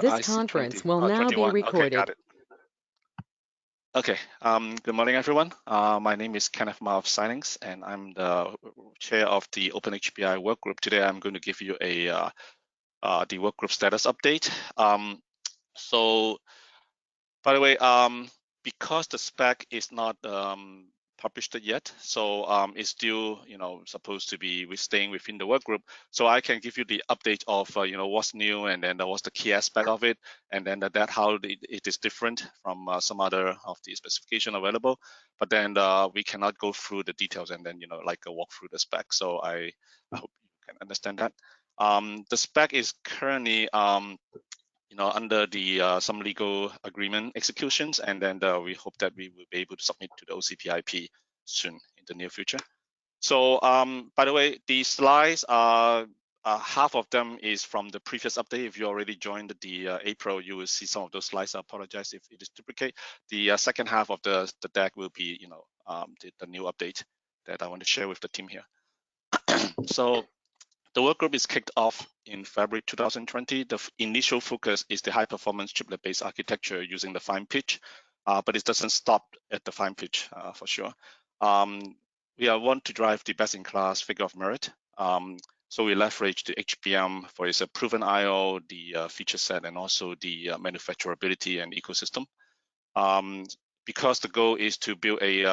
the This IC20, conference will now 21. be recorded. Okay, got it. Okay, good morning, everyone. My name is Kenneth Ma of Signings, and I'm the chair of the OpenHBI work group. Today, I'm going to give you the work group status update. So, by the way, because the spec is not published yet, so it's still, supposed to be staying within the work group. So I can give you the update of, what's new, and then what's the key aspect of it, and then that how it is different from some other of the specification available. But then we cannot go through the details and then, walk through the spec. So I hope you can understand that. The spec is currently under the some legal agreement executions, and then we hope that we will be able to submit to the OCP IP soon in the near future. So by the way, these slides are half of them is from the previous update. If you already joined the April, you will see some of those slides. I apologize if it is duplicate. The second half of the deck will be the new update that I want to share with the team here. So the work group is kicked off in February 2020. The initial focus is the high-performance chiplet-based architecture using the fine pitch, but it doesn't stop at the fine pitch for sure. We want to drive the best-in-class figure of merit. So we leverage the HBM for its proven I/O, the feature set, and also the manufacturability and ecosystem. Because the goal is to build a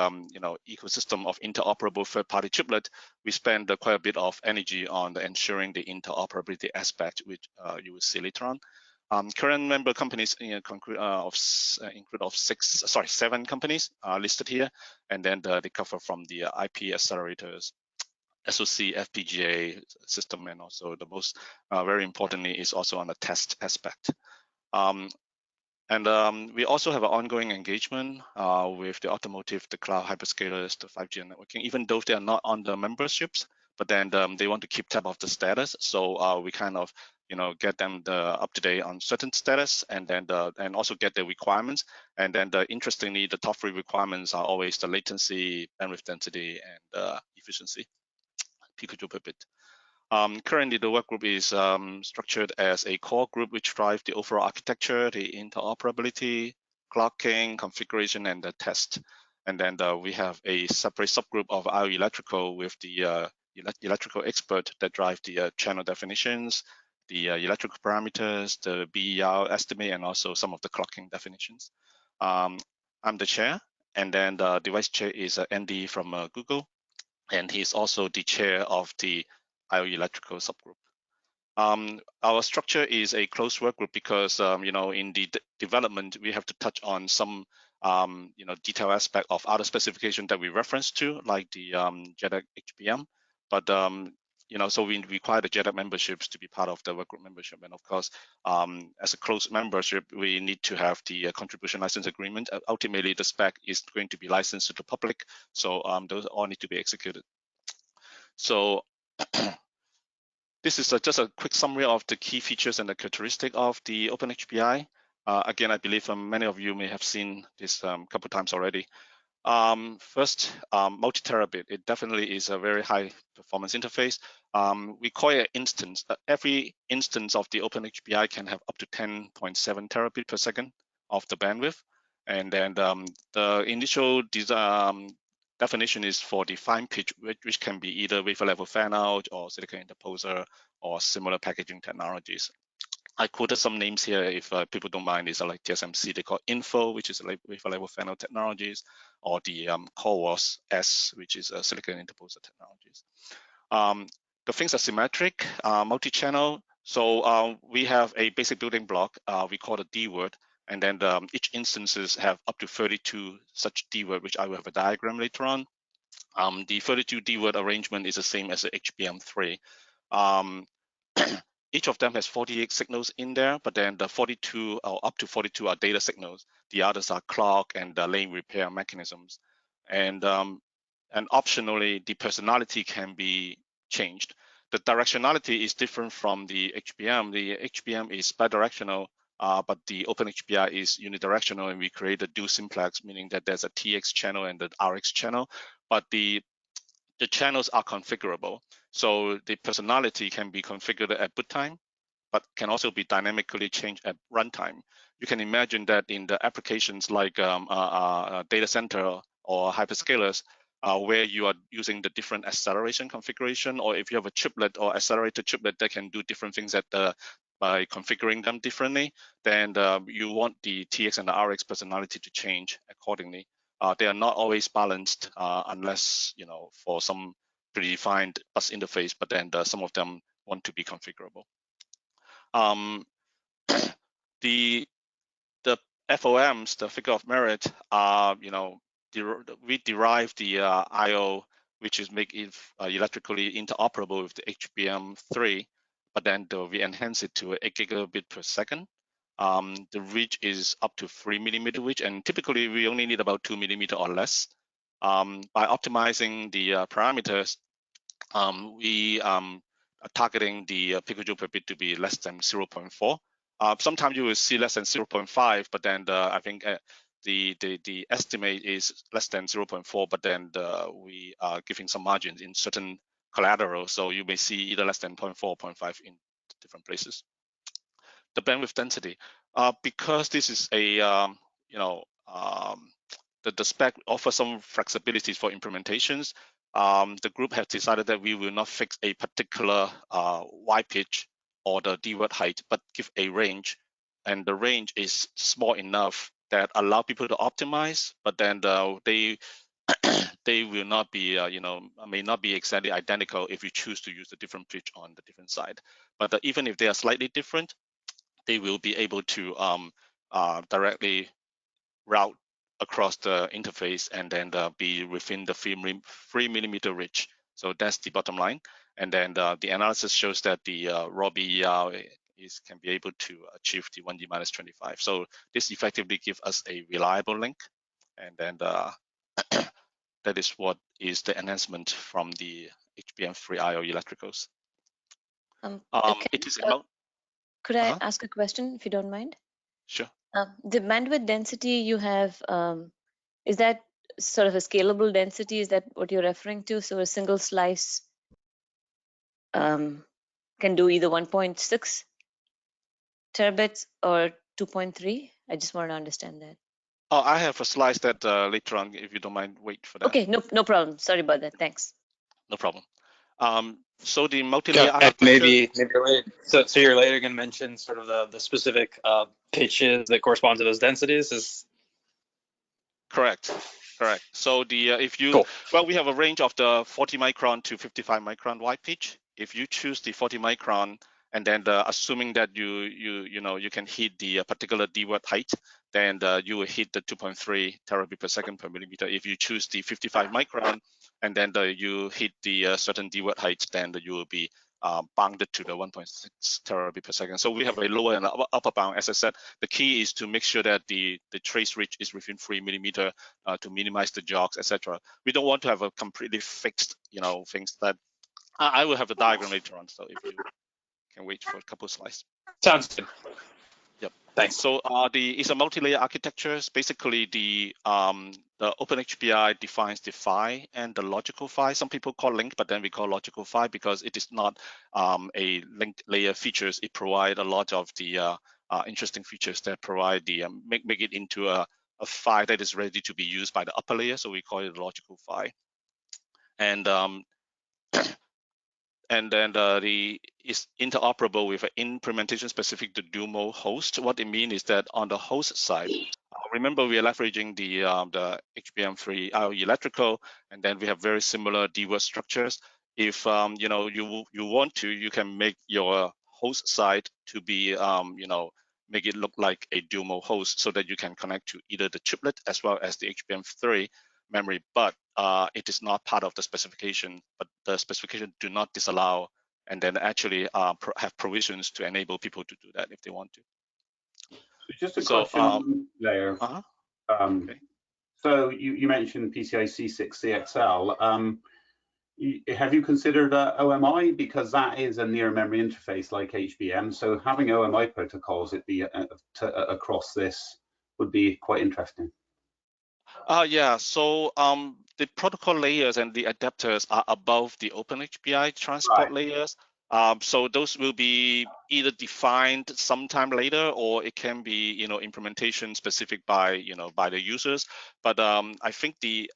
ecosystem of interoperable third-party chiplet, we spend quite a bit of energy on ensuring the interoperability aspect, which you will see later on. Current member companies include of 7 companies listed here, and then they cover from the IP accelerators, SoC, FPGA system, and also the most very importantly is also on the test aspect. And we also have an ongoing engagement with the automotive, the cloud hyperscalers, the 5G networking, even though they are not on the memberships, but then they want to keep tab of the status. So we kind of, get them up to date on certain status, and then and also get the requirements. And then interestingly, the top 3 requirements are always the latency, bandwidth density, and efficiency, picojoule per bit. Currently, the work group is structured as a core group which drives the overall architecture, the interoperability, clocking, configuration, and the test. And then we have a separate subgroup of IO electrical with the electrical expert that drive the channel definitions, the electrical parameters, the BER estimate, and also some of the clocking definitions. I'm the chair, and then the vice chair is Andy from Google, and he's also the chair of the IO electrical subgroup. Our structure is a closed work group because in the development we have to touch on some detail aspect of other specification that we reference to, like the JEDEC HBM. But so we require the JEDEC memberships to be part of the work group membership, and of course, as a closed membership, we need to have the contribution license agreement. Ultimately, the spec is going to be licensed to the public, so those all need to be executed. So this is just a quick summary of the key features and the characteristic of the OpenHBI. Again, I believe many of you may have seen this a couple times already. First, multi-terabit. It definitely is a very high performance interface. We call it instance. Every instance of the OpenHBI can have up to 10.7 terabit per second of the bandwidth. And then the initial definition is for the fine pitch, which can be either wafer level fan out or silicon interposer or similar packaging technologies. I quoted some names here if people don't mind. These are like TSMC, they call Info, which is wafer level fan out technologies, or the CoreWoS S, which is silicon interposer technologies. The things are symmetric, multi-channel. So we have a basic building block we call the DWORD. And then each instances have up to 32 such DWORD, which I will have a diagram later on. The 32 DWORD arrangement is the same as the HBM3. Each of them has 48 signals in there, but then the 42 or up to 42 are data signals. The others are clock and lane repair mechanisms. And optionally, the personality can be changed. The directionality is different from the HBM. The HBM is bidirectional, but the OpenHBI is unidirectional, and we create a dual simplex, meaning that there's a TX channel and the RX channel, but the channels are configurable. So the personality can be configured at boot time, but can also be dynamically changed at runtime. You can imagine that in the applications like data center or hyperscalers, where you are using the different acceleration configuration, or if you have a chiplet or accelerated chiplet that can do different things by configuring them differently, then you want the TX and the RX personality to change accordingly. They are not always balanced unless, for some predefined bus interface, but then some of them want to be configurable. The FOMs, the figure of merit, are, we derive the I/O, which is make it electrically interoperable with the HBM3, but then we enhance it to 8 gigabit per second. The reach is up to 3 millimeter reach, and typically we only need about 2 millimeter or less. By optimizing the parameters, we are targeting the picojoule per bit to be less than 0.4. Sometimes you will see less than 0.5, but then I think the estimate is less than 0.4, but then we are giving some margins in certain collateral, so you may see either less than 0.4 or 0.5 in different places. The bandwidth density, because this is a the spec offers some flexibilities for implementations. The group has decided that we will not fix a particular Y pitch or the DWORD height, but give a range, and the range is small enough that allow people to optimize, but then they will not be, may not be exactly identical if you choose to use a different pitch on the different side. But even if they are slightly different, they will be able to directly route across the interface and then be within the 3 millimeter reach. So that's the bottom line. And then the analysis shows that the raw BER can be able to achieve the 1D minus 25. So this effectively gives us a reliable link. And then that is what is the enhancement from the HBM3 IO electricals. It is about. Could I ask a question, if you don't mind? Sure. The bandwidth density you have, is that sort of a scalable density? Is that what you're referring to? So a single slice can do either 1.6 terabits or 2.3? I just want to understand that. Oh, I have a slice that later on, if you don't mind, wait for that. Okay, no problem. Sorry about that. Thanks. No problem. So the multi-layer architecture. Maybe so you're later going to mention sort of the specific pitches that correspond to those densities. Is correct. So the if you cool. Well, we have a range of the 40 micron to 55 micron wide pitch. If you choose the 40 micron, and then assuming that you can hit the particular DWORD height, then you will hit the 2.3 terabit per second per millimeter. If you choose the 55 micron, and then you hit the certain DWORD height, then you will be bounded to the 1.6 terabit per second. So we have a lower and upper bound. As I said, the key is to make sure that the trace reach is within 3 millimeter to minimize the jogs, etc. We don't want to have a completely fixed, things that I will have a diagram later on. So if you can wait for a couple of slides. Sounds good. Yep. Thanks. So it's a multi-layer architecture. Basically, the OpenHBI defines the PHY and the logical PHY. Some people call link, but then we call logical PHY because it is not a linked layer features. It provides a lot of the interesting features that provide the make it into a PHY that is ready to be used by the upper layer. So we call it logical PHY. And and then is interoperable with an implementation specific to DWORD host. What it means is that on the host side, remember we are leveraging the HBM3 IO electrical, and then we have very similar DWORD structures. If you want to, you can make your host side to be make it look like a DWORD host, so that you can connect to either the chiplet as well as the HBM3 memory, but it is not part of the specification. But the specification do not disallow, and then actually have provisions to enable people to do that if they want to. So just a question on layer. Okay. So you mentioned PCI C6 CXL. Have you considered OMI, because that is a near memory interface like HBM? So having OMI protocols across this would be quite interesting. Yeah, so the protocol layers and the adapters are above the OpenHBI transport layers. So those will be either defined sometime later, or it can be, implementation specific by, by the users. But I think the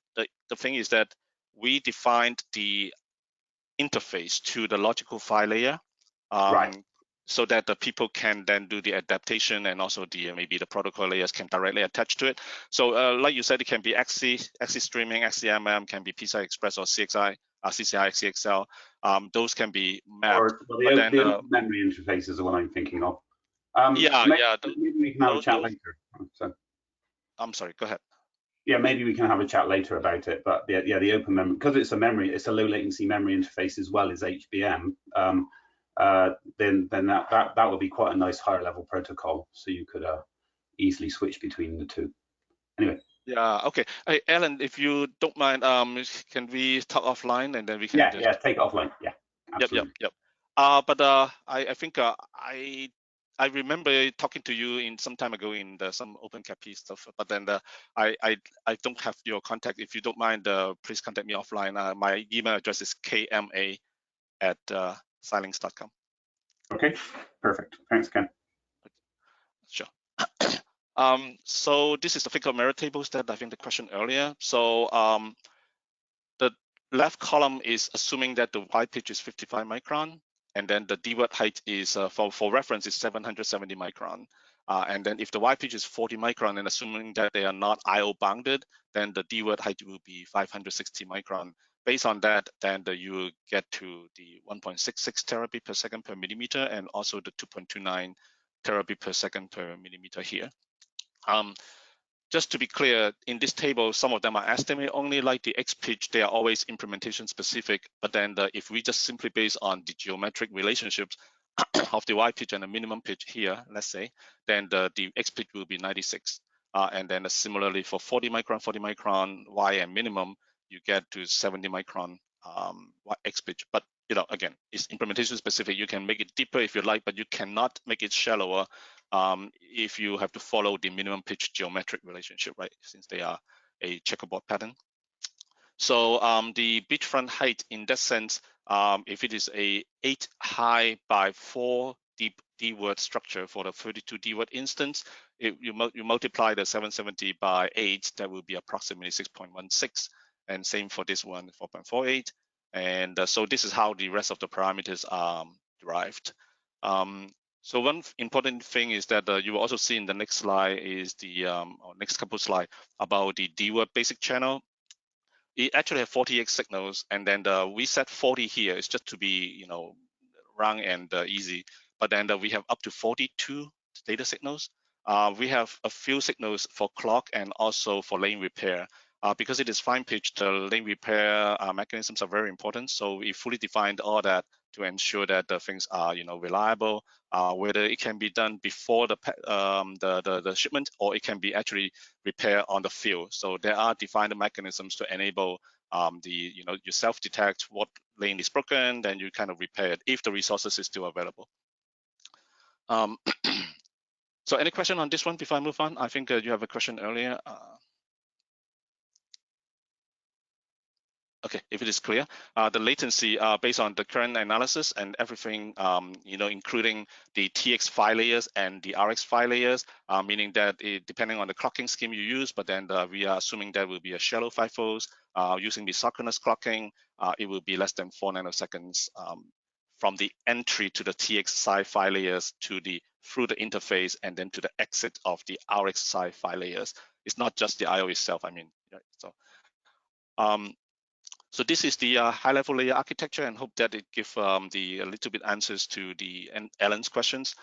thing is that we defined the interface to the logical file layer, Right. so that the people can then do the adaptation, and also the maybe the protocol layers can directly attach to it. So like you said, it can be XC streaming, XCMM, can be PCI Express or CXI, CCI, CXL. Those can be mapped. Or well, the open memory interface is the one I'm thinking of. Maybe we can have a chat later. So, I'm sorry, go ahead. Yeah, maybe we can have a chat later about it. But yeah, the open memory, because it's a low latency memory interface as well as HBM. Then that would be quite a nice higher level protocol. So you could easily switch between the two. Anyway. Yeah. Okay. Hey, Alan, if you don't mind, can we talk offline, and then we can? Yeah. Take it offline. Yeah. Absolutely. Yep. But I think I remember talking to you in some time ago in some OpenCAP stuff, but then I don't have your contact. If you don't mind, please contact me offline. My email address is kma@xilinx.com. Okay, perfect. Thanks, Ken. Sure. So this is the figure merit tables that I think the question earlier. So the left column is assuming that the Y pitch is 55 micron. And then the DWORD height is, for reference, is 770 micron. And then if the Y pitch is 40 micron, and assuming that they are not IO bounded, then the DWORD height will be 560 micron. Based on that, then you will get to the 1.66 terabit per second per millimeter, and also the 2.29 terabit per second per millimeter here. Just to be clear, in this table, some of them are estimate only, like the X pitch, they are always implementation specific. But then if we just simply base on the geometric relationships of the Y pitch and the minimum pitch here, let's say, then the X pitch will be 96. And then similarly for 40 micron Y and minimum, you get to 70 micron X pitch. But again, it's implementation specific. You can make it deeper if you like, but you cannot make it shallower if you have to follow the minimum pitch geometric relationship, right? Since they are a checkerboard pattern. So the beachfront height in that sense, if it is a 8 high by 4 deep DWORD structure for the 32 DWORD instance, you multiply the 770 by 8, that will be approximately 6.16. And same for this one, 4.48. And so this is how the rest of the parameters are derived. So one important thing is that you will also see in the next slide is the or next couple slides about the DWORD basic channel. It actually have 48 signals, and then we set 40 here. It's just to be round and easy. But then we have up to 42 data signals. We have a few signals for clock and also for lane repair. Because it is fine pitch, the lane repair mechanisms are very important. So we fully defined all that to ensure that the things are reliable. Whether it can be done before the shipment, or it can be actually repaired on the field. So there are defined mechanisms to enable you self-detect what lane is broken, then you kind of repair it if the resources is still available. So any question on this one before I move on? I think you have a question earlier. Okay, if it is clear, the latency based on the current analysis and everything, including the TX file layers and the RX file layers, meaning that depending on the clocking scheme you use, but then we are assuming that will be a shallow FIFOs using the synchronous clocking, it will be less than 4 nanoseconds from the entry to the TX side file layers through the interface and then to the exit of the RX side file layers. It's not just the IO itself. I mean, so. So this is the high-level layer architecture, and hope that it gives a little bit answers to Alan's questions.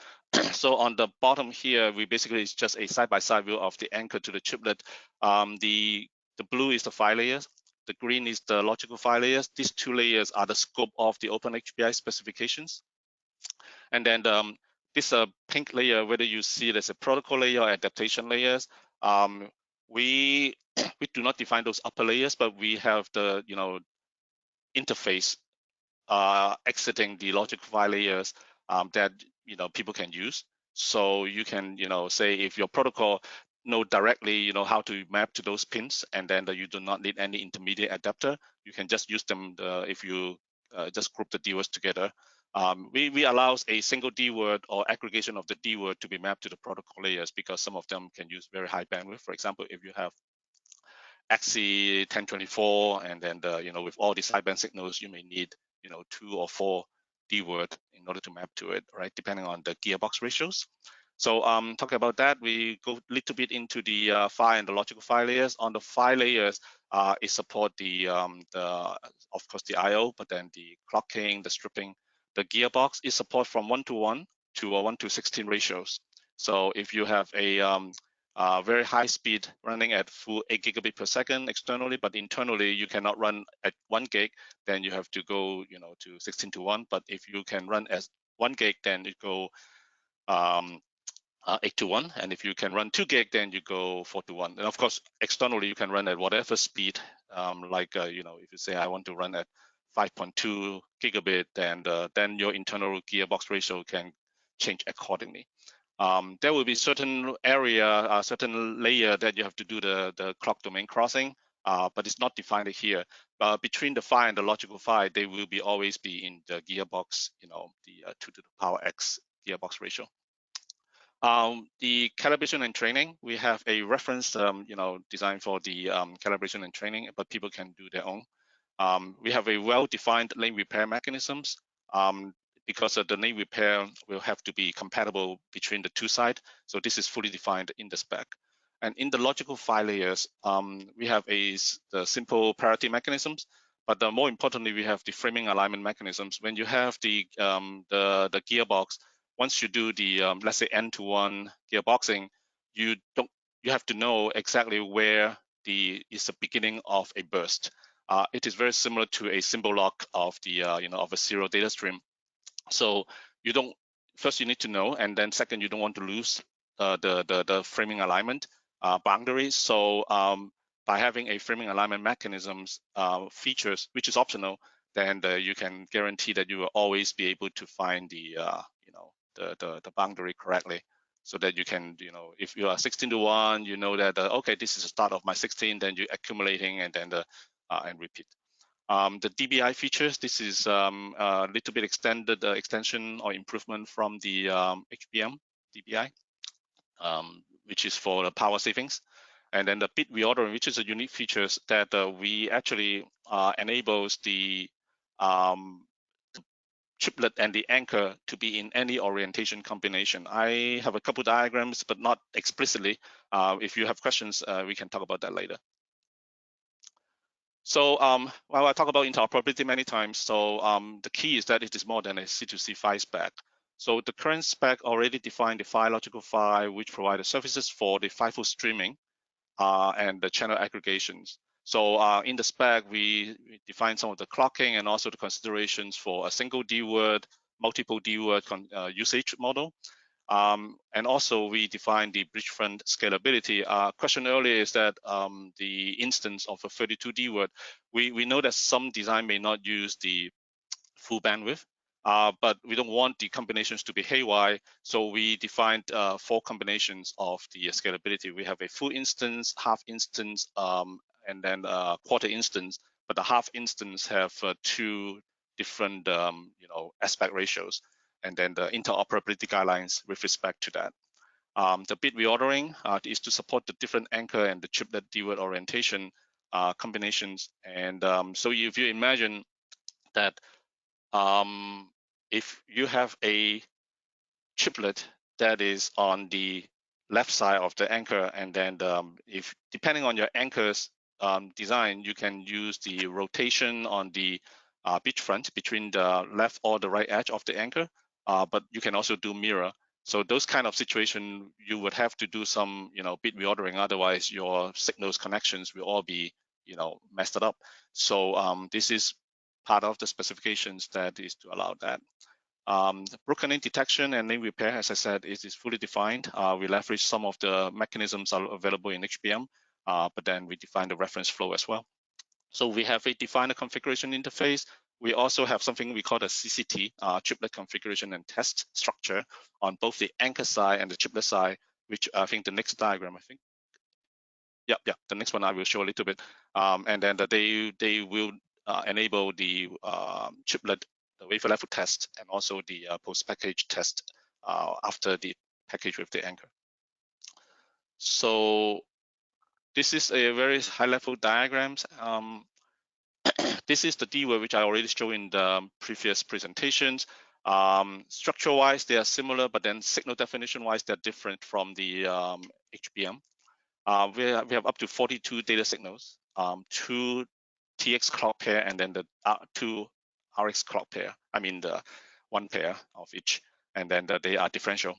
So on the bottom here, we basically it's just a side-by-side view of the anchor to the chiplet. The blue is the file layers. The green is the logical file layers. These two layers are the scope of the OpenHBI specifications. And then this pink layer, whether you see it as a protocol layer or adaptation layers, we do not define those upper layers, but we have the interface exiting the logical file layers that people can use. So you can say if your protocol know directly how to map to those pins, and then you do not need any intermediate adapter. You can just use them if you just group the DWORDs together. we allow a single DWORD or aggregation of the DWORD to be mapped to the protocol layers, because some of them can use very high bandwidth. For example, if you have XC 1024, and then with all these high band signals, you may need 2 or 4 DWORD in order to map to it, right? Depending on the gearbox ratios. So talking about that, we go a little bit into the PHY and the logical PHY layers. On the PHY layers, it support of course the I/O, but then the clocking, the stripping. The gearbox is support from 1:1 to 1:16 ratios. So if you have a very high speed running at full 8 gigabit per second externally, but internally you cannot run at 1 gig, then you have to go to 16:1. But if you can run as 1 gig, then you go 8:1, and if you can run 2 gig, then you go 4:1. And of course, externally you can run at whatever speed. If you say I want to run at 5.2 gigabit, then your internal gearbox ratio can change accordingly. There will be certain area, certain layer that you have to do the clock domain crossing, but it's not defined here. Between the PHY and the logical PHY, they will always be in the gearbox, the 2 to the power x gearbox ratio. The calibration and training, we have a reference, designed for the calibration and training, but people can do their own. We have a well-defined lane repair mechanisms, because the lane repair will have to be compatible between the two sides. So this is fully defined in the spec. And in the logical PHY layers, we have the simple parity mechanisms, but more importantly, we have the framing alignment mechanisms. When you have the gearbox, once you do the let's say N-to-1 gearboxing, you have to know exactly where is the beginning of a burst. It is very similar to a symbol lock of the of a serial data stream. So first you need to know, and then second, you don't want to lose the framing alignment boundaries. So by having a framing alignment mechanisms features, which is optional, then you can guarantee that you will always be able to find the boundary correctly, so that you can, if you are 16:1, you know that okay, this is the start of my 16, then you're accumulating, and then and repeat. The DBI features, this is a little bit extension or improvement from the HBM DBI, which is for the power savings. And then the bit reordering, which is a unique features that we actually enables the chiplet and the anchor to be in any orientation combination. I have a couple diagrams, but not explicitly. If you have questions, we can talk about that later. So while I talk about interoperability many times, so the key is that it is more than a C2C PHY spec. So the current spec already defined the PHY logical PHY, which provide the services for the FIFO streaming and the channel aggregations. So in the spec, we define some of the clocking and also the considerations for a single DWORD, multiple DWORD usage model. And also we define the bridgefront scalability. Question earlier is that the instance of a 32 DWORD, we know that some design may not use the full bandwidth, but we don't want the combinations to be haywire. So we defined 4 combinations of the scalability. We have a full instance, half instance, and then quarter instance. But the half instance have 2 different aspect ratios, and then the interoperability guidelines with respect to that. The bit reordering is to support the different anchor and the chiplet DWORD orientation combinations. And so if you imagine that if you have a chiplet that is on the left side of the anchor, and then if depending on your anchor's design, you can use the rotation on the bit front between the left or the right edge of the anchor, but you can also do mirror. So those kind of situation, you would have to do some bit reordering, otherwise your signals connections will all be messed up. So this is part of the specifications that is to allow that. The broken link detection and link repair, as I said, is fully defined. We leverage some of the mechanisms are available in HBM, but then we define the reference flow as well. So we have a defined configuration interface. We also have something we call the CCT, chiplet configuration and test structure, on both the anchor side and the chiplet side, which I think the next diagram, yeah, the next one I will show a little bit. And then they will enable the chiplet wafer level test and also the post-package test after the package with the anchor. So this is a very high-level diagrams. This is the DWORD which I already showed in the previous presentations. Structure-wise, they are similar, but then signal definition-wise, they're different from the HBM. We have up to 42 data signals, 2 TX clock pair, and then the 2 RX clock pair. I mean the 1 pair of each, and then they are differential.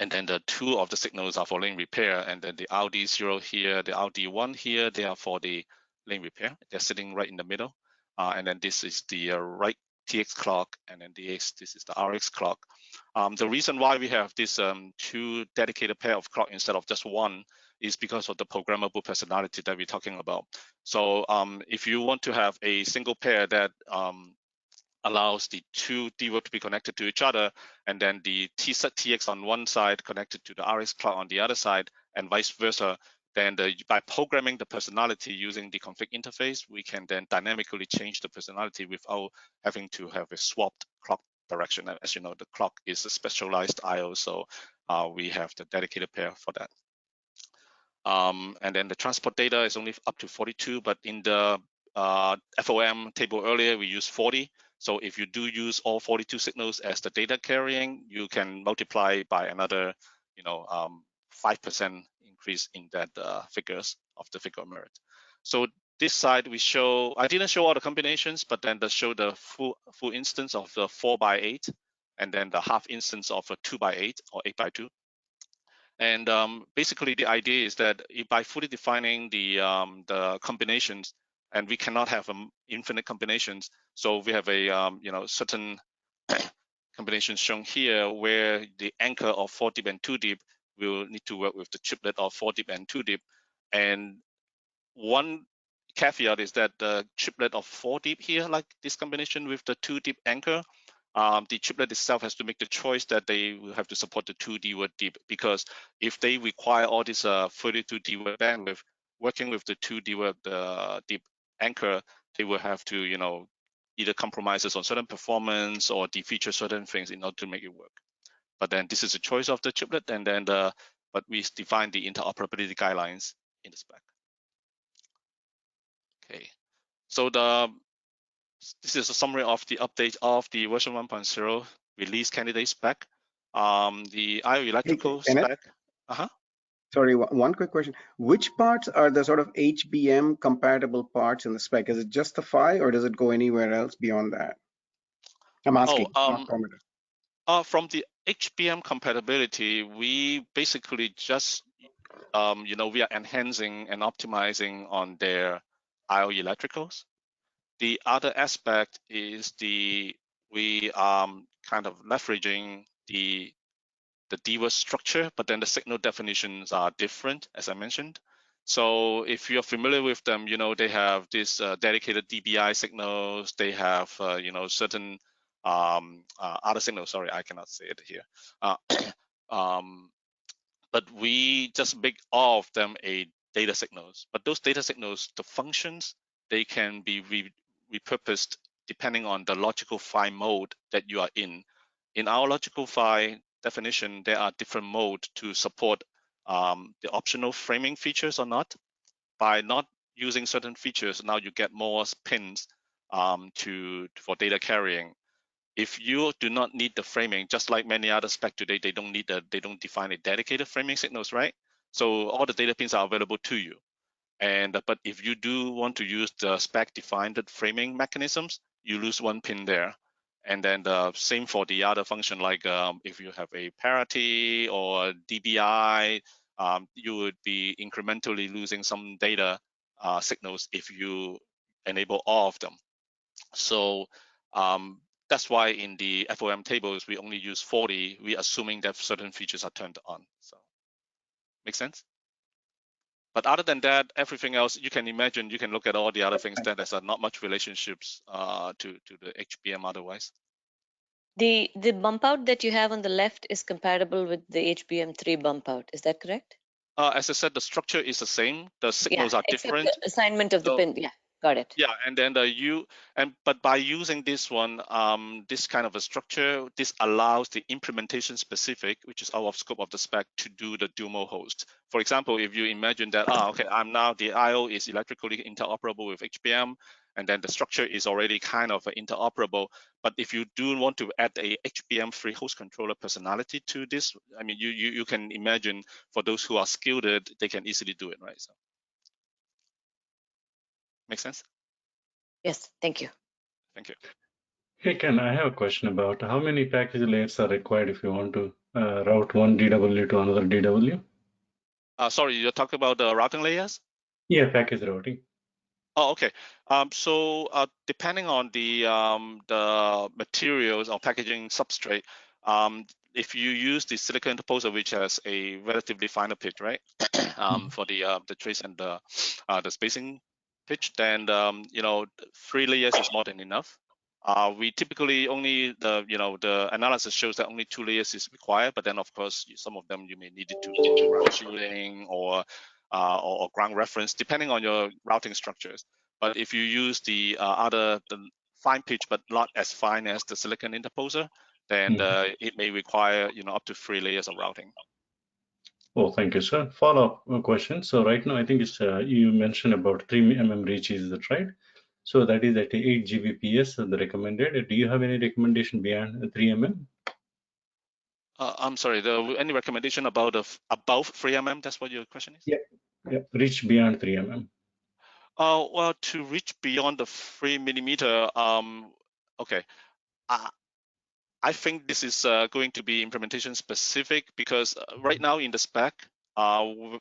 And then the 2 of the signals are for lane repair, and then the RD0 here, the RD1 here, they are for the lane repair. They're sitting right in the middle. And then this is the right TX clock, and then this is the RX clock. The reason why we have this 2 dedicated pair of clock instead of just 1 is because of the programmable personality that we're talking about. So if you want to have a single pair that allows the 2 DWORD to be connected to each other, and then the TX on one side connected to the RX clock on the other side, and vice versa, then by programming the personality using the config interface, we can then dynamically change the personality without having to have a swapped clock direction. As you know, the clock is a specialized IO, so we have the dedicated pair for that. And then the transport data is only up to 42, but in the FOM table earlier, we used 40. So if you do use all 42 signals as the data carrying, you can multiply by another, 5% increase in that figures of the figure of merit. So this side we show, I didn't show all the combinations, but then show the full instance of the 4x8, and then the half instance of a 2x8 or 8x2. And basically the idea is that by fully defining the combinations, and we cannot have infinite combinations, so we have a certain combinations shown here where the anchor of 4 deep and 2 deep will need to work with the chiplet of 4 deep and 2 deep. And one caveat is that the chiplet of 4 deep here, like this combination with the 2 deep anchor, the chiplet itself has to make the choice that they will have to support the 2 DWORD deep, because if they require all this 32 DWORD bandwidth, working with the 2 DWORD deep anchor, they will have to, either compromises on certain performance or defeature certain things in order to make it work. But then this is a choice of the chiplet, and then but we define the interoperability guidelines in the spec. Okay, so this is a summary of the update of the version 1.0 release candidate spec. The IO electrical spec. Sorry, one quick question. Which parts are the sort of HBM compatible parts in the spec? Is it just the PHY, or does it go anywhere else beyond that? I'm asking, not formative. From the HBM compatibility, we basically just, we are enhancing and optimizing on their IO electricals. The other aspect is we are kind of leveraging the DWORD structure, but then the signal definitions are different, as I mentioned. So if you're familiar with them, they have this dedicated DBI signals. They have, certain other signals. Sorry, I cannot say it here. But we just make all of them a data signals. But those data signals, the functions, they can be repurposed depending on the logical PHY mode that you are in. In our logical PHY definition, there are different modes to support the optional framing features or not. By not using certain features, now you get more pins for data carrying. If you do not need the framing, just like many other spec today, they don't define a dedicated framing signals, right? So all the data pins are available to you. But if you do want to use the spec defined framing mechanisms, you lose one pin there. And then the same for the other function, like if you have a parity or DBI, you would be incrementally losing some data signals if you enable all of them. So that's why in the FOM tables, we only use 40. We're assuming that certain features are turned on. So make sense? But other than that, everything else, you can imagine, you can look at all the other things that there's not much relationships to the HBM otherwise. The bump out that you have on the left is compatible with the HBM3 bump out. Is that correct? As I said, the structure is the same. The signals are different. The assignment of the pin, yeah. Got it. Yeah, and then but by using this one, this kind of a structure, this allows the implementation specific, which is out of scope of the spec, to do the dual host. For example, if you imagine that, okay, the IO is electrically interoperable with HBM, and then the structure is already kind of interoperable. But if you do want to add a HBM free host controller personality to this, I mean, you can imagine for those who are skilled, they can easily do it, right? So, make sense? Yes, thank you. Thank you. Hey, Ken, I have a question about how many package layers are required if you want to route one DW to another DW? Sorry, you're talking about the routing layers? Yeah, package routing. Oh, okay. So depending on the materials or packaging substrate, if you use the silicon interposer, which has a relatively finer pitch, right, for the trace and the spacing pitch, then 3 layers is more than enough. We typically only the analysis shows that only 2 layers is required, but then of course some of them you may need it to do route shielding or ground reference, depending on your routing structures. But if you use the fine pitch, but not as fine as the silicon interposer, then it may require up to 3 layers of routing. Oh, thank you, sir. Follow-up question. So right now, I think it's you mentioned about 3 mm reach, is that right? So that is at 8 Gbps, the recommended. Do you have any recommendation beyond 3 mm? I'm sorry. Any recommendation about above 3 mm? That's what your question is? Yeah, reach beyond 3 mm. Well, to reach beyond the 3 millimeter, okay. I think this is going to be implementation specific, because right now in the spec,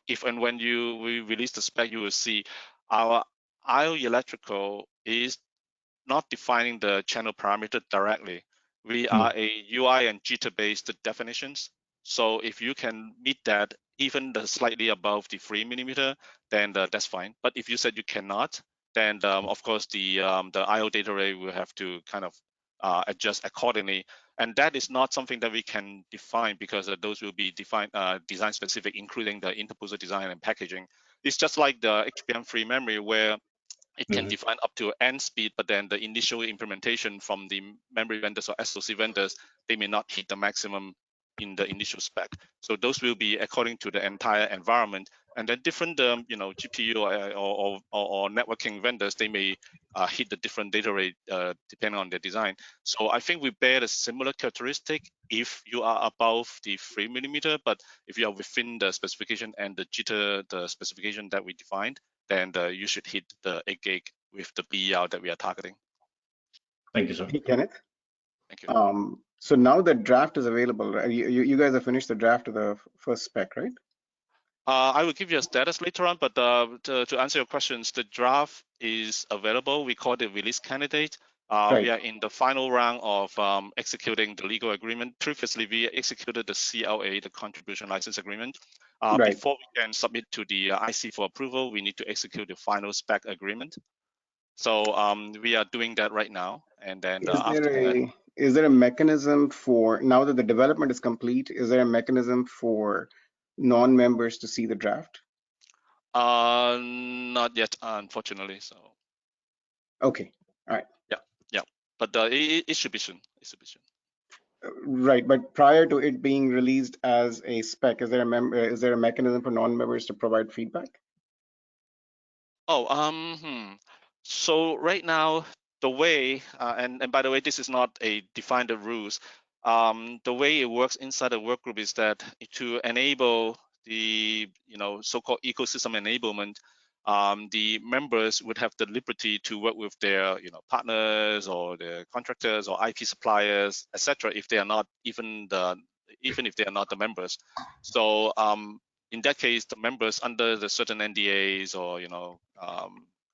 if and when we release the spec, you will see our IO electrical is not defining the channel parameter directly. We are a UI and jitter based definitions. So if you can meet that, even slightly above the 3 millimeter, then that's fine. But if you said you cannot, then of course the IO data rate will have to kind of adjust accordingly. And that is not something that we can define, because those will be defined design specific, including the interposer design and packaging. It's just like the HBM free memory, where it can define up to n speed, but then the initial implementation from the memory vendors or SoC vendors, they may not hit the maximum in the initial spec. So those will be according to the entire environment. And then different, GPU or networking vendors, they may hit the different data rate depending on their design. So I think we bear a similar characteristic if you are above the 3 millimeter, but if you are within the specification and the jitter, the specification that we defined, then you should hit the 8 gig with the BER that we are targeting. Thank you, sir. Hey, Kenneth. Thank you. So now the draft is available, right? You guys have finished the draft of the first spec, right? I will give you a status later on, but to answer your questions, the draft is available. We call it release candidate. Right. We are in the final round of executing the legal agreement. Previously, we executed the CLA, the contribution license agreement. Right. Before we can submit to the IC for approval, we need to execute the final spec agreement. So we are doing that right now. And then is there a mechanism for, now that the development is complete, is there a mechanism for non-members to see the draft? Not yet, unfortunately. So. Okay. All right. Yeah. But it should be soon. It should be soon. Right, but prior to it being released as a spec, is there a mechanism for non-members to provide feedback? Oh, So right now, the way, and by the way, this is not a defined rules. The way it works inside the work group is that to enable the so-called ecosystem enablement, the members would have the liberty to work with their partners or their contractors or IP suppliers, etc. If they are not even if they are not the members. So in that case, the members under the certain NDAs or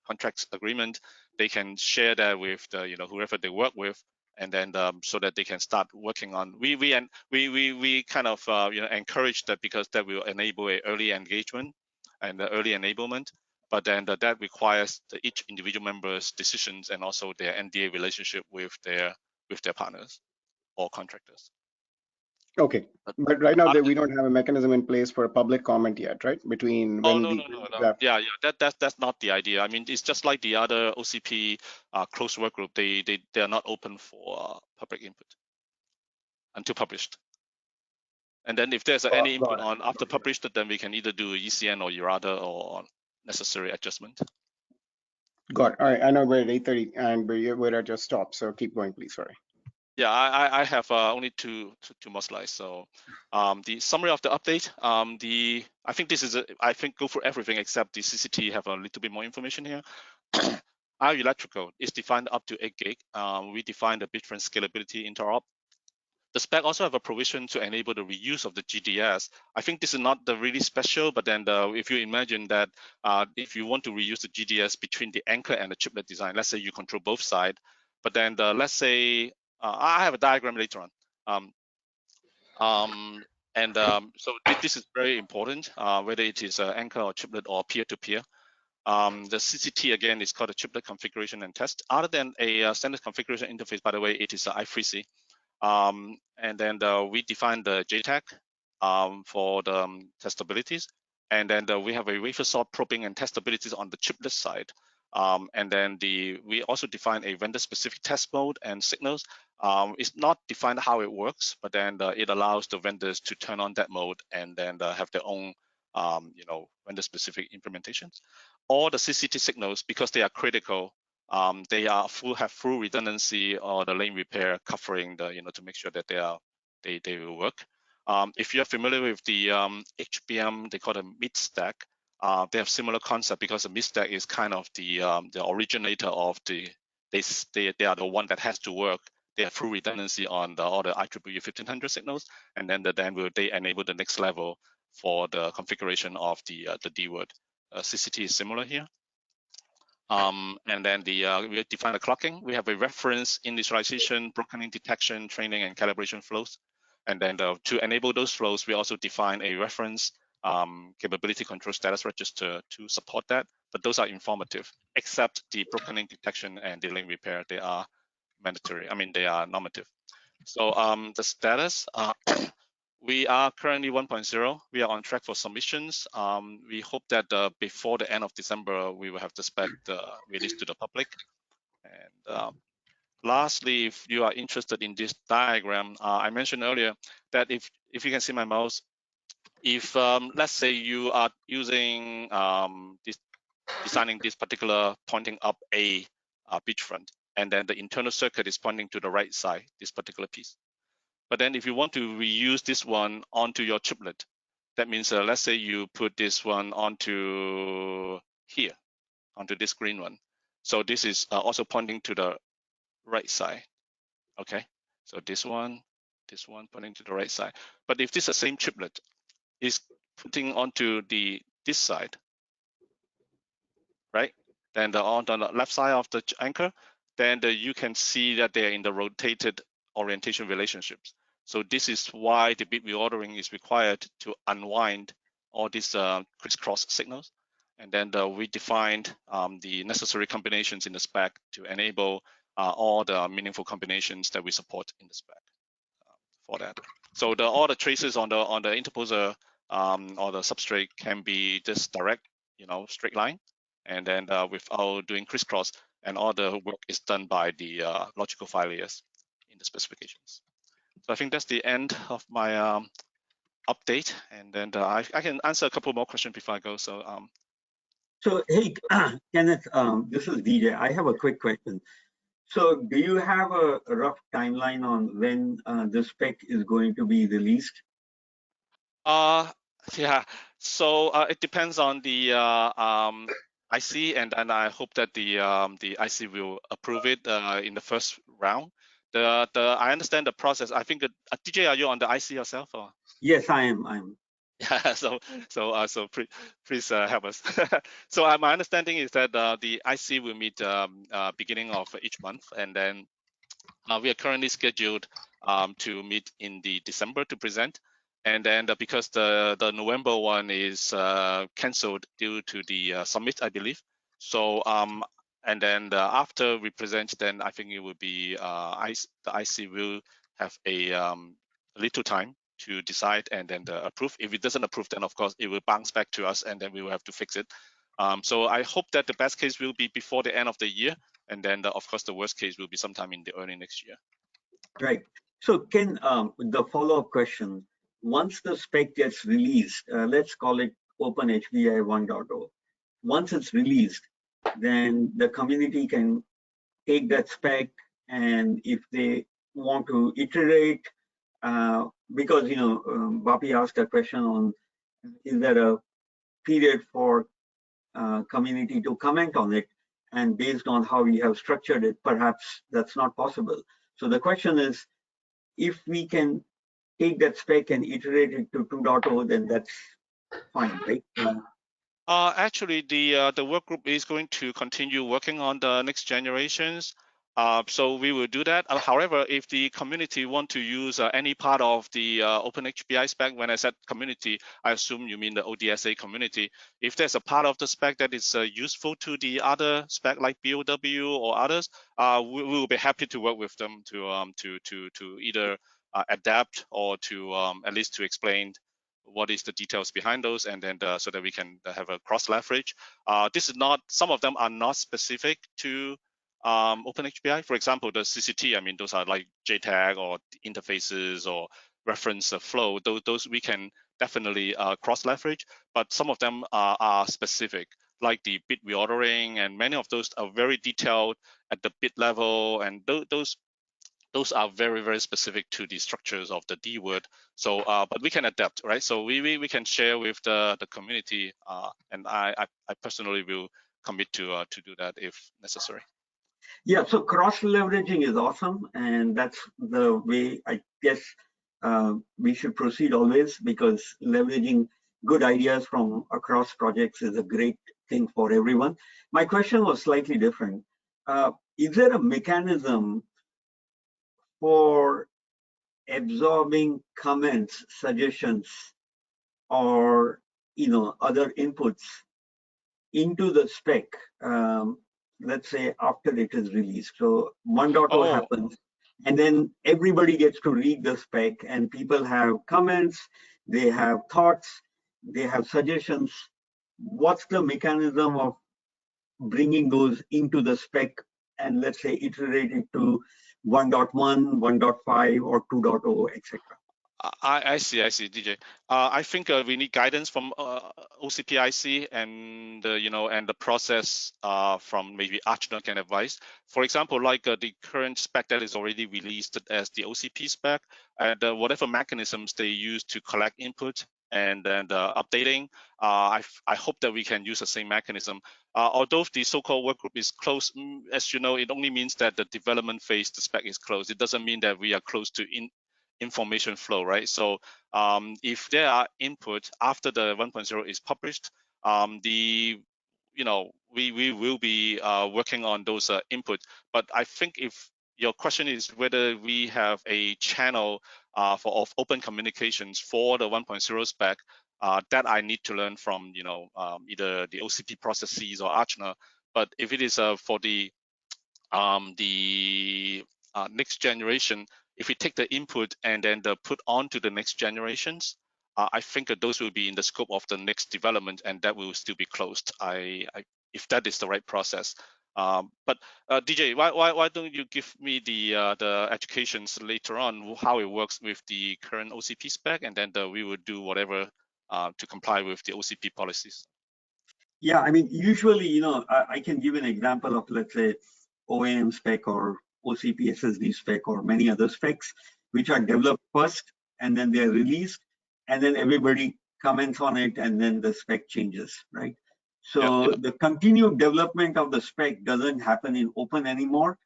contracts agreement, they can share that with the whoever they work with, and then so that they can start working on. We kind of encourage that, because that will enable a early engagement and the early enablement. But then that requires each individual member's decisions and also their NDA relationship with their partners or contractors. Okay, but right now we don't have a mechanism in place for public comment yet, right? Between when no. Yeah, that's not the idea. I mean, it's just like the other OCP closed work group. They are not open for public input until published. And then if there's any input on after published, then we can either do ECN or ERADA or necessary adjustment. Got it. All right, I know we're at 8:30 and we're at just stop, so keep going, please. Sorry. Yeah, I have only two more slides. So the summary of the update. I think this is I think go for everything except the CCT have a little bit more information here. Our electrical is defined up to 8 gig. We define the different scalability interop. The spec also have a provision to enable the reuse of the GDS. I think this is not the really special, but then if you imagine that if you want to reuse the GDS between the anchor and the chiplet design, let's say you control both sides, but then let's say I have a diagram later on. So this is very important, whether it is anchor or chiplet or peer-to-peer. The CCT again is called a chiplet configuration and test. Other than a standard configuration interface, by the way, it is a I3C. And then we define the JTAG for the testabilities. And then we have a wafer sort probing and testabilities on the chiplet side. And then we also define a vendor-specific test mode and signals. It's not defined how it works, but then it allows the vendors to turn on that mode and then have their own vendor-specific implementations. All the CCT signals, because they are critical, they have full redundancy or the lane repair covering the to make sure that they will work. If you're familiar with the HBM, they call it mid stack. They have similar concept because the mid stack is kind of the originator of they are the one that has to work. They have full redundancy on all the IEEE 1500 signals, and then they enable the next level for the configuration of the DWORD. CCT is similar here. And then we define the clocking. We have a reference initialization, broken link detection, training, and calibration flows. And then to enable those flows, we also define a reference capability control status register to support that. But those are informative, except the broken link detection and the link repair. They are mandatory. I mean, they are normative. So the status. We are currently 1.0. We are on track for submissions. We hope that before the end of December, we will have the spec released to the public. And lastly, if you are interested in this diagram, I mentioned earlier that if you can see my mouse, if let's say you are using designing this particular pointing up a beachfront, and then the internal circuit is pointing to the right side, this particular piece. But then if you want to reuse this one onto your chiplet, that means let's say you put this one onto here, onto this green one. So this is also pointing to the right side. Okay, so this one pointing to the right side. But if this is the same chiplet is putting onto this side, right? Then on the left side of the anchor, then you can see that they're in the rotated orientation relationships. So this is why the bit reordering is required to unwind all these crisscross signals. And then we defined the necessary combinations in the spec to enable all the meaningful combinations that we support in the spec for that. So all the traces on the interposer or the substrate can be just direct, straight line, and then without doing crisscross, and all the work is done by the logical file layers in the specifications. So I think that's the end of my update, and then I can answer a couple more questions before I go. So hey, Kenneth, this is DJ. I have a quick question. So do you have a rough timeline on when the spec is going to be released? Yeah, so it depends on the IC, and I hope that the IC will approve it in the first round. I understand the process. I think DJ, are you on the IC yourself? Or? Yes, I am. Yeah, so please help us. So my understanding is that the IC will meet beginning of each month, and then we are currently scheduled to meet in the December to present. And then because the November one is canceled due to the summit, I believe. So and then after we present, then I think it will be the IC will have a little time to decide and then approve. If it doesn't approve, then of course it will bounce back to us, and then we will have to fix it. So I hope that the best case will be before the end of the year, and then of course the worst case will be sometime in the early next year. Right. So Ken, the follow-up question, once the spec gets released, let's call it Open HBI 1.0. Once it's released, then the community can take that spec, and if they want to iterate, because Bapi asked a question on, is there a period for community to comment on it, and based on how we have structured it, perhaps that's not possible. So the question is, if we can take that spec and iterate it to 2.0, then that's fine, right? Actually, the work group is going to continue working on the next generations. So we will do that. However, if the community want to use any part of the Open HBI spec, when I said community, I assume you mean the ODSA community. If there's a part of the spec that is useful to the other spec like BOW or others, we will be happy to work with them to either adapt or to at least to explain what is the details behind those, and then so that we can have a cross leverage. This is not, some of them are not specific to OpenHBI. For example, the CCT, I mean, those are like JTAG or interfaces or reference flow. Those we can definitely cross leverage, but some of them are specific, like the bit reordering, and many of those are very detailed at the bit level, and those are very, very specific to the structures of the DWORD. So, but we can adapt, right? So we can share with the community, and I personally will commit to do that if necessary. Yeah, so cross leveraging is awesome, and that's the way I guess we should proceed always, because leveraging good ideas from across projects is a great thing for everyone. My question was slightly different. Is there a mechanism for absorbing comments, suggestions, or other inputs into the spec, let's say after it is released? So 1.0 happens, and then everybody gets to read the spec, and people have comments, they have thoughts, they have suggestions. What's the mechanism of bringing those into the spec and let's say iterate it to 1.1, 1.5, or 2.0, etc.? I see, DJ. I think we need guidance from OCP-IC and and the process from maybe Archner can advise. For example, like the current spec that is already released as the OCP spec, and whatever mechanisms they use to collect input and then updating, I hope that we can use the same mechanism. Although the so-called work group is closed, as you know, it only means that the development phase, the spec is closed. It doesn't mean that we are close to information flow, right? So if there are input after the 1.0 is published, we will be working on those input. But I think if your question is whether we have a channel of open communications for the 1.0 spec, that I need to learn from either the OCP processes or Archner. But if it is for the next generation, if we take the input and then put onto the next generations, I think that those will be in the scope of the next development, and that will still be closed. If that is the right process. But DJ, why don't you give me the educations later on how it works with the current OCP spec, and then we will do whatever to comply with the OCP policies. Yeah, I mean, usually, I can give an example of, let's say, OAM spec or OCP SSD spec or many other specs, which are developed first, and then they're released, and then everybody comments on it, and then the spec changes, right? So the continued development of the spec doesn't happen in open anymore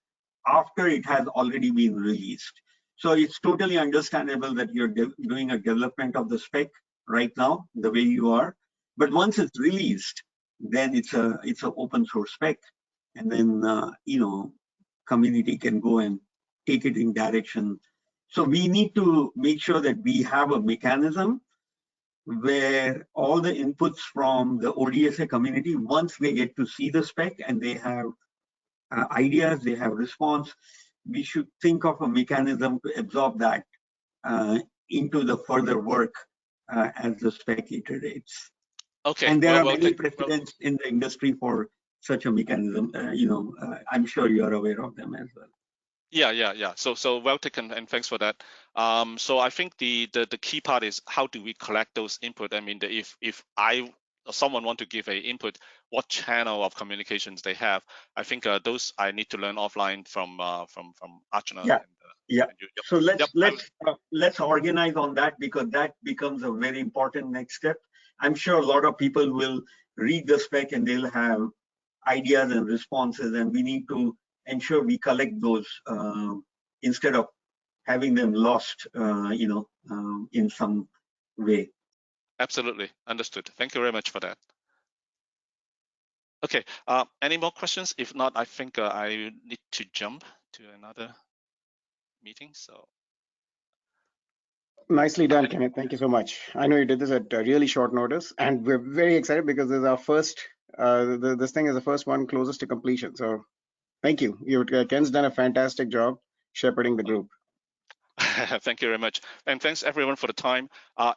after it has already been released. So it's totally understandable that you're doing a development of the spec right now, the way you are. But once it's released, then it's an open source spec, and then community can go and take it in direction. So we need to make sure that we have a mechanism where all the inputs from the ODSA community, once they get to see the spec and they have ideas, they have response, we should think of a mechanism to absorb that into the further work as the spec iterates. Okay. And there are many precedents in the industry for such a mechanism. I'm sure you are aware of them as well. Yeah. So well taken, and thanks for that. So I think the key part is how do we collect those input? I mean, if I or someone want to give a input, what channel of communications they have? I think those I need to learn offline from Archana. Yeah. And So let's organize on that, because that becomes a very important next step. I'm sure a lot of people will read the spec and they'll have ideas and responses, and we need to ensure we collect those instead of having them lost, in some way. Absolutely, understood. Thank you very much for that. Okay, any more questions? If not, I think I need to jump to another meeting. So nicely done, Kenneth. Thank you so much. I know you did this at really short notice, and we're very excited because this is our first. This thing is the first one closest to completion. So thank you. Ken's done a fantastic job shepherding the group. Thank you very much, and thanks everyone for the time.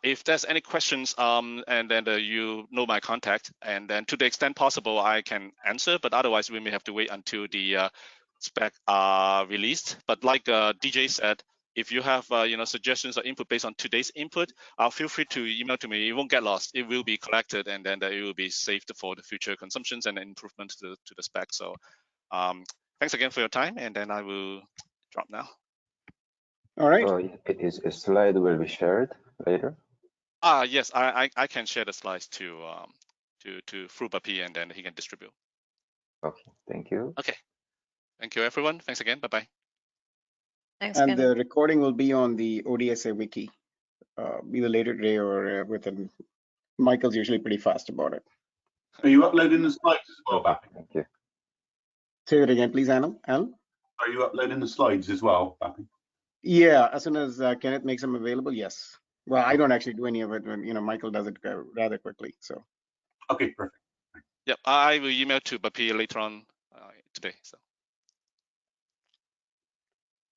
If there's any questions, and then you know my contact, and then to the extent possible, I can answer. But otherwise, we may have to wait until the spec are released. But like DJ said, if you have suggestions or input based on today's input, feel free to email to me. It won't get lost. It will be collected, and then it will be saved for the future consumptions and improvements to the spec. So thanks again for your time, and then I will drop now. All right. Is a slide will be shared later? Yes, I can share the slides to through Bapi, and then he can distribute. Okay, thank you. Okay, thank you everyone. Thanks again. Bye bye. Thanks, And Kenneth. the recording will be on the ODSA wiki, either later today or within. Michael's usually pretty fast about it. Are you uploading the slides as well, Bapi? Thank you. Say that again, please, Alan. Are you uploading the slides as well, Bapi? Yeah, as soon as Kenneth makes them available, yes. Well, I don't actually do any of it. When Michael does it rather quickly. So. Okay, perfect. Yep, I will email to Bapi later on today. So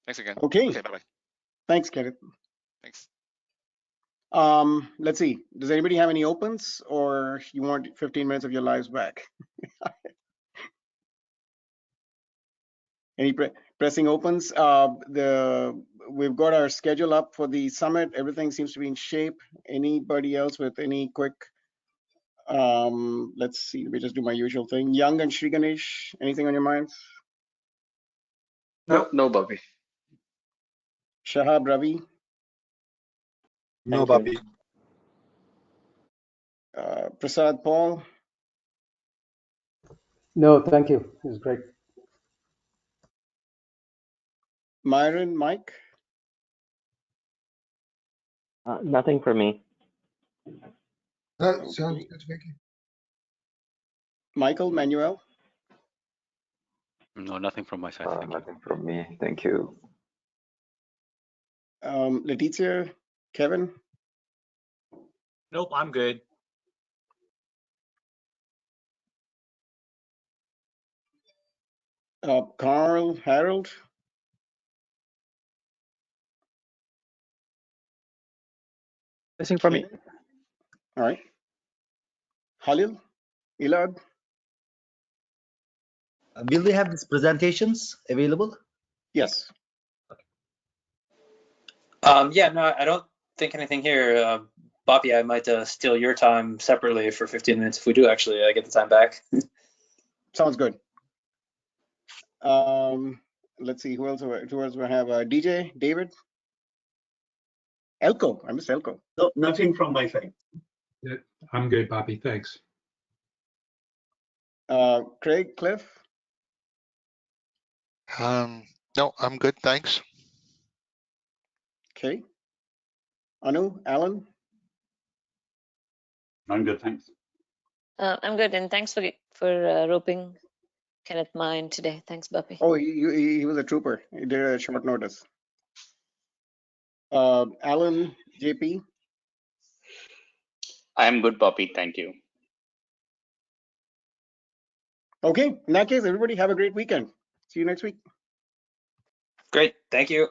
thanks again. Okay. Okay, bye bye. Thanks, Kenneth. Thanks. Let's see. Does anybody have any opens, or you want 15 minutes of your lives back? Any pressing opens? We've got our schedule up for the summit. Everything seems to be in shape. Anybody else with any quick? Let's see. Let me just do my usual thing. Young and Sri Ganesh, anything on your minds? No, Bapi. Shahab, Ravi? No, Bapi. Prasad, Paul? No, thank you. It was great. Myron, Mike? Nothing for me. That sounds good, Vicky. Michael, Manuel? No, nothing from my side. Thank Nothing from me. Thank you. Letizia, Kevin? Nope, I'm good. Carl, Harold? Nothing from me. All right. Halil, Ilad? Will we have these presentations available? Yes. Yeah, no, I don't think anything here. Bapi, I might steal your time separately for 15 minutes if we do actually get the time back. Sounds good. Let's see, who else we have? DJ, David? Elko, I missed Elko. No, nothing from my side. Yeah, I'm good, Bapi, thanks. Craig, Cliff? No, I'm good, thanks. Okay. Anu, Alan? I'm good, thanks. I'm good, and thanks for roping Kenneth mine today. Thanks, Bapi. Oh, he was a trooper. He did a short notice. Alan, JP? I'm good, Bapi. Thank you. Okay, in that case, everybody have a great weekend. See you next week. Great, thank you.